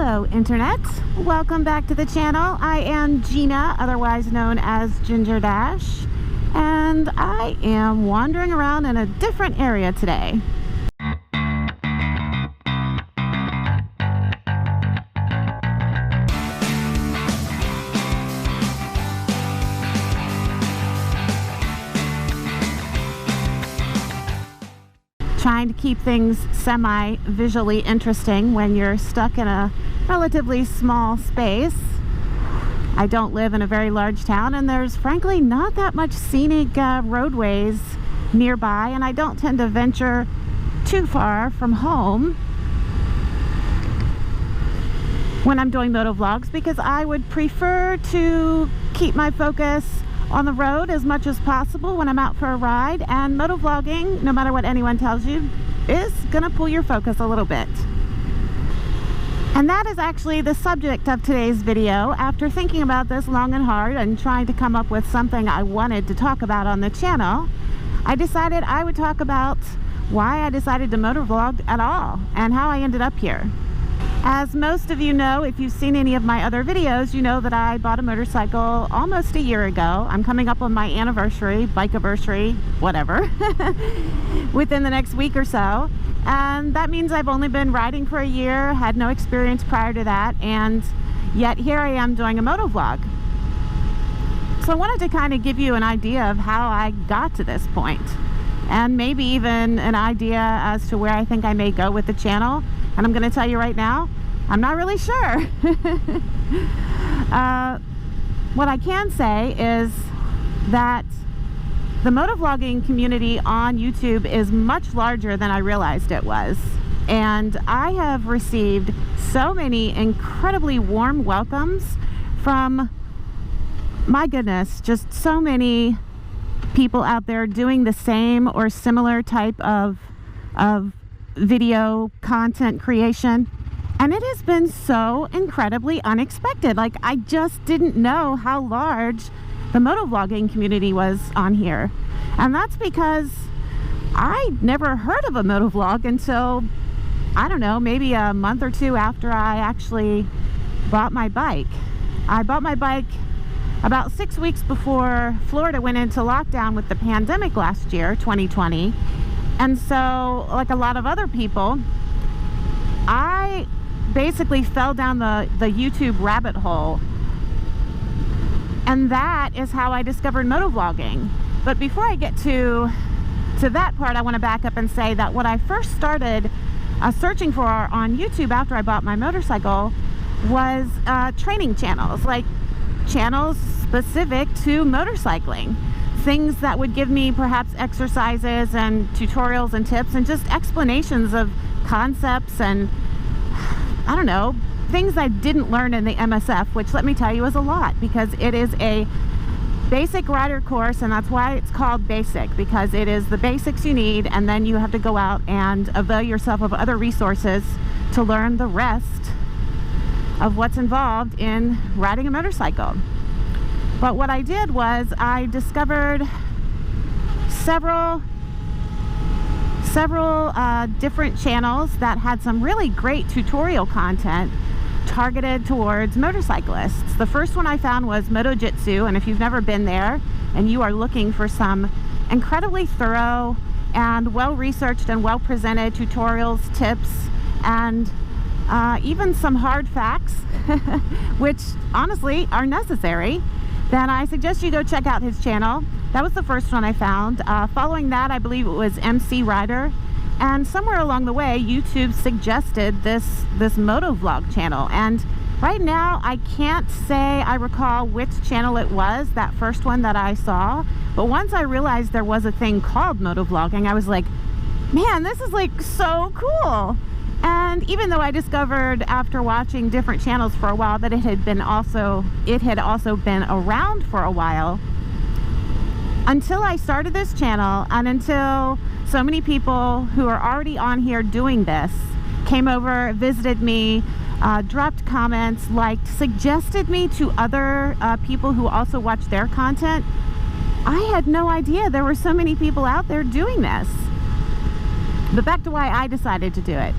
Hello Internet, welcome back to the channel. I am Gina, otherwise known as Ginger Dash, and I am wandering around in a different area today. Trying to keep things semi-visually interesting when you're stuck in a relatively small space. I don't live in a very large town, and there's frankly not that much scenic roadways nearby, and I don't tend to venture too far from home when I'm doing motovlogs, because I would prefer to keep my focus on the road as much as possible when I'm out for a ride, and motovlogging, no matter what anyone tells you, is gonna pull your focus a little bit. And that is actually the subject of today's video. After thinking about this long and hard and trying to come up with something I wanted to talk about on the channel, I decided I would talk about why I decided to motovlog at all and how I ended up here. As most of you know, if you've seen any of my other videos, you know that I bought a motorcycle almost a year ago. I'm coming up on my anniversary, bike-iversary, whatever, within the next week or so. And that means I've only been riding for a year, had no experience prior to that, and yet here I am doing a motovlog. So I wanted to kind of give you an idea of how I got to this point, and maybe even an idea as to where I think I may go with the channel. And I'm going to tell you right now, I'm not really sure. What I can say is that the motovlogging community on YouTube is much larger than I realized it was. And I have received so many incredibly warm welcomes from, my goodness, just so many people out there doing the same or similar type of video content creation, and it has been so incredibly unexpected. Like, I just didn't know how large the motovlogging community was on here, and that's because I never heard of a motovlog until, I don't know, maybe a month or two after I actually bought my bike. I bought my bike about 6 weeks before Florida went into lockdown with the pandemic last year, 2020. And so, like a lot of other people, I basically fell down the YouTube rabbit hole. And that is how I discovered motovlogging. But before I get to that part, I want to back up and say that what I first started searching for on YouTube after I bought my motorcycle was training channels, like channels specific to motorcycling. Things that would give me perhaps exercises and tutorials and tips and just explanations of concepts and, I don't know, things I didn't learn in the MSF, which, let me tell you, is a lot, because it is a basic rider course, and that's why it's called basic, because it is the basics you need, and then you have to go out and avail yourself of other resources to learn the rest of what's involved in riding a motorcycle. But what I did was I discovered several different channels that had some really great tutorial content targeted towards motorcyclists. The first one I found was MotoJitsu, and if you've never been there and you are looking for some incredibly thorough and well-researched and well-presented tutorials, tips, and even some hard facts, which honestly are necessary, then I suggest you go check out his channel. That was the first one I found. Following that, I believe it was MC Rider, and somewhere along the way, YouTube suggested this motovlog channel. And right now, I can't say I recall which channel it was, that first one that I saw. But once I realized there was a thing called motovlogging, I was like, man, this is like so cool. And even though I discovered after watching different channels for a while that it had also been around for a while, until I started this channel and until so many people who are already on here doing this came over, visited me, dropped comments, liked, suggested me to other people who also watch their content, I had no idea there were so many people out there doing this. But back to why I decided to do it.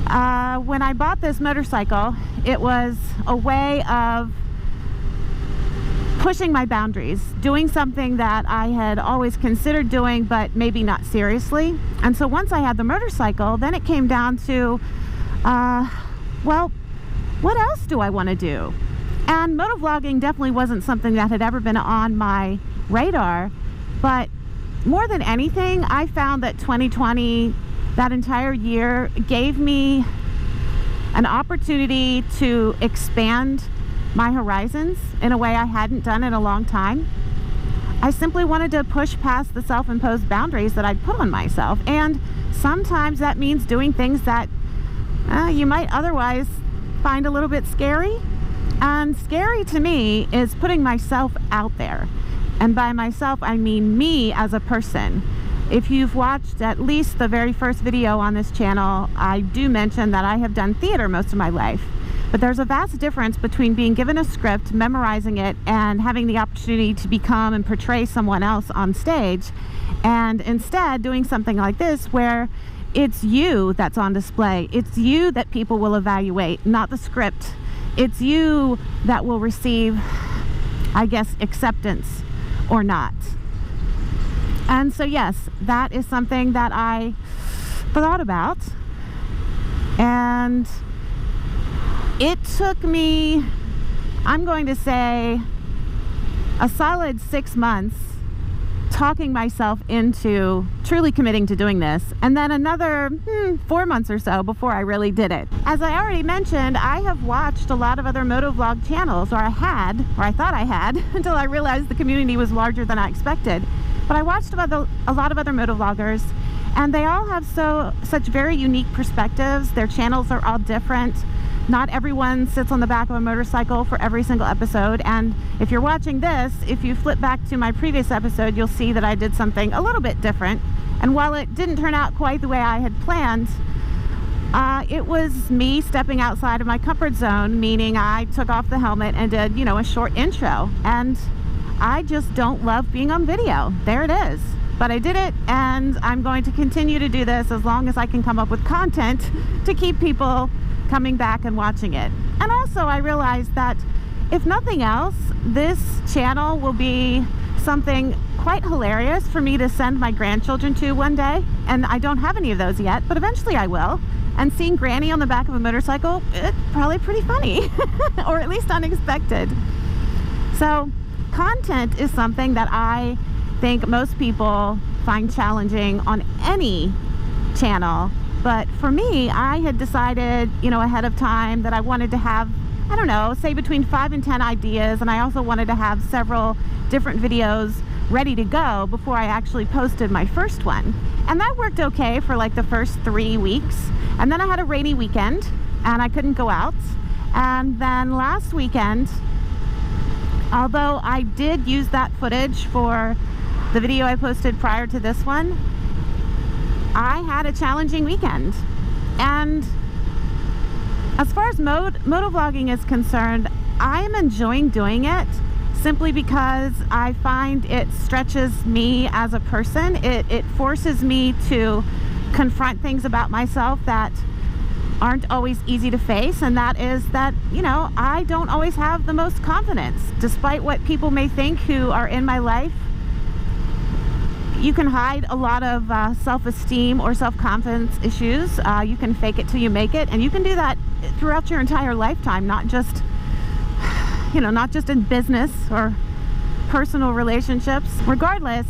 When I bought this motorcycle, it was a way of pushing my boundaries, doing something that I had always considered doing, but maybe not seriously. And so once I had the motorcycle, then it came down to, well, what else do I want to do? And motovlogging definitely wasn't something that had ever been on my radar, but more than anything, I found that 2020, that entire year, gave me an opportunity to expand my horizons in a way I hadn't done in a long time. I simply wanted to push past the self-imposed boundaries that I'd put on myself, and sometimes that means doing things that you might otherwise find a little bit scary. And scary to me is putting myself out there, and by myself I mean me as a person. If you've watched at least the very first video on this channel, I do mention that I have done theater most of my life. But there's a vast difference between being given a script, memorizing it, and having the opportunity to become and portray someone else on stage, and instead doing something like this where it's you that's on display. It's you that people will evaluate, not the script. It's you that will receive, I guess, acceptance or not. And so yes, that is something that I thought about, and it took me, I'm going to say, a solid 6 months talking myself into truly committing to doing this, and then another 4 months or so before I really did it. As I already mentioned, I have watched a lot of other motovlog channels, or I thought I had, until I realized the community was larger than I expected. But I watched a lot of other motovloggers, and they all have such very unique perspectives. Their channels are all different. Not everyone sits on the back of a motorcycle for every single episode, and if you're watching this, if you flip back to my previous episode, you'll see that I did something a little bit different. And while it didn't turn out quite the way I had planned, it was me stepping outside of my comfort zone, meaning I took off the helmet and did, a short intro. And I just don't love being on video. There it is. But I did it, and I'm going to continue to do this as long as I can come up with content to keep people coming back and watching it. And also I realized that if nothing else, this channel will be something quite hilarious for me to send my grandchildren to one day. And I don't have any of those yet, but eventually I will. And seeing Granny on the back of a motorcycle, it's probably pretty funny, or at least unexpected. So content is something that I think most people find challenging on any channel. But for me, I had decided, ahead of time that I wanted to have, I don't know, say between 5 and 10 ideas, and I also wanted to have several different videos ready to go before I actually posted my first one. And that worked okay for like the first 3 weeks. And then I had a rainy weekend, and I couldn't go out. And then last weekend, although I did use that footage for the video I posted prior to this one, I had a challenging weekend. And as far as motovlogging is concerned, I am enjoying doing it simply because I find it stretches me as a person. It forces me to confront things about myself that aren't always easy to face, and that is that, I don't always have the most confidence. Despite what people may think who are in my life, you can hide a lot of self-esteem or self-confidence issues. You can fake it till you make it, and you can do that throughout your entire lifetime, not just in business or personal relationships. Regardless,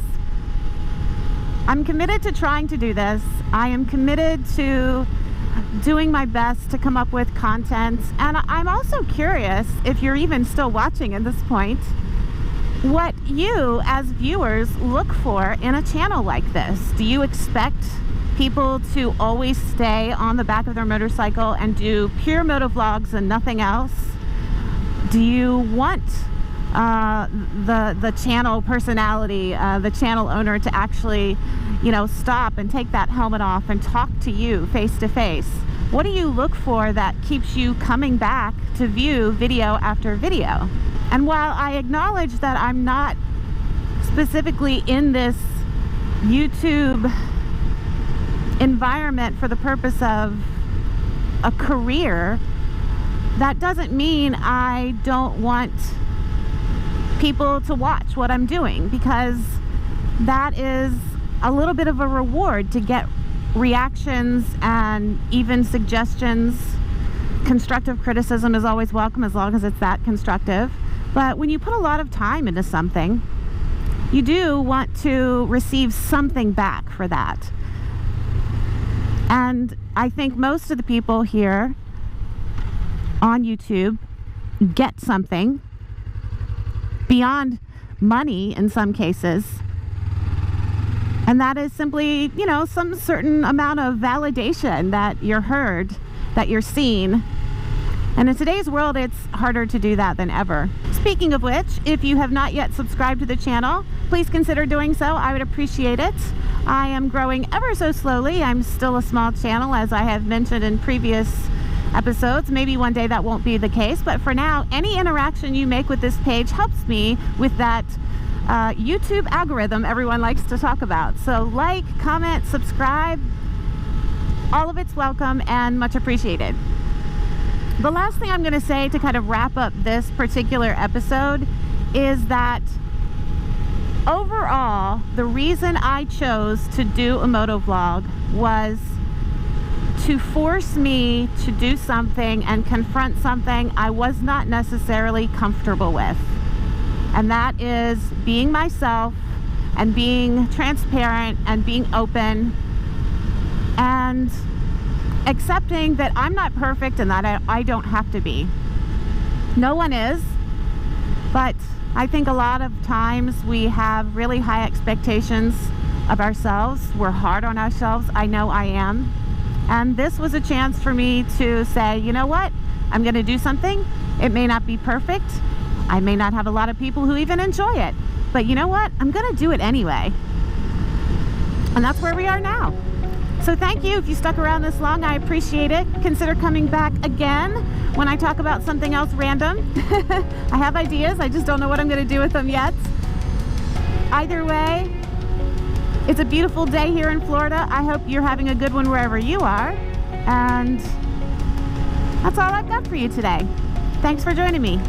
I'm committed to trying to do this. I am committed to doing my best to come up with content, and I'm also curious, if you're even still watching at this point, what you as viewers look for in a channel like this. Do you expect people to always stay on the back of their motorcycle and do pure motovlogs and nothing else? Do you want the channel personality, the channel owner, to actually, stop and take that helmet off and talk to you face to face? What do you look for that keeps you coming back to view video after video? And while I acknowledge that I'm not specifically in this YouTube environment for the purpose of a career, that doesn't mean I don't want people to watch what I'm doing, because that is a little bit of a reward to get reactions and even suggestions. Constructive criticism is always welcome as long as it's that constructive. But when you put a lot of time into something, you do want to receive something back for that. And I think most of the people here on YouTube get something beyond money in some cases. And that is simply, you know, some certain amount of validation that you're heard, that you're seen. And in today's world, it's harder to do that than ever. Speaking of which, if you have not yet subscribed to the channel, please consider doing so. I would appreciate it. I am growing ever so slowly. I'm still a small channel, as I have mentioned in previous episodes. Maybe one day that won't be the case, but for now, any interaction you make with this page helps me with that YouTube algorithm everyone likes to talk about. So like, comment, subscribe, all of it's welcome and much appreciated. The last thing I'm going to say to kind of wrap up this particular episode is that overall, the reason I chose to do a motovlog was to force me to do something and confront something I was not necessarily comfortable with. And that is being myself and being transparent and being open and accepting that I'm not perfect and that I don't have to be. No one is, but I think a lot of times we have really high expectations of ourselves. We're hard on ourselves. I know I am. And this was a chance for me to say, you know what? I'm going to do something. It may not be perfect. I may not have a lot of people who even enjoy it. But you know what? I'm going to do it anyway. And that's where we are now. So thank you if you stuck around this long. I appreciate it. Consider coming back again when I talk about something else random. I have ideas. I just don't know what I'm going to do with them yet. Either way, it's a beautiful day here in Florida. I hope you're having a good one wherever you are. And that's all I've got for you today. Thanks for joining me.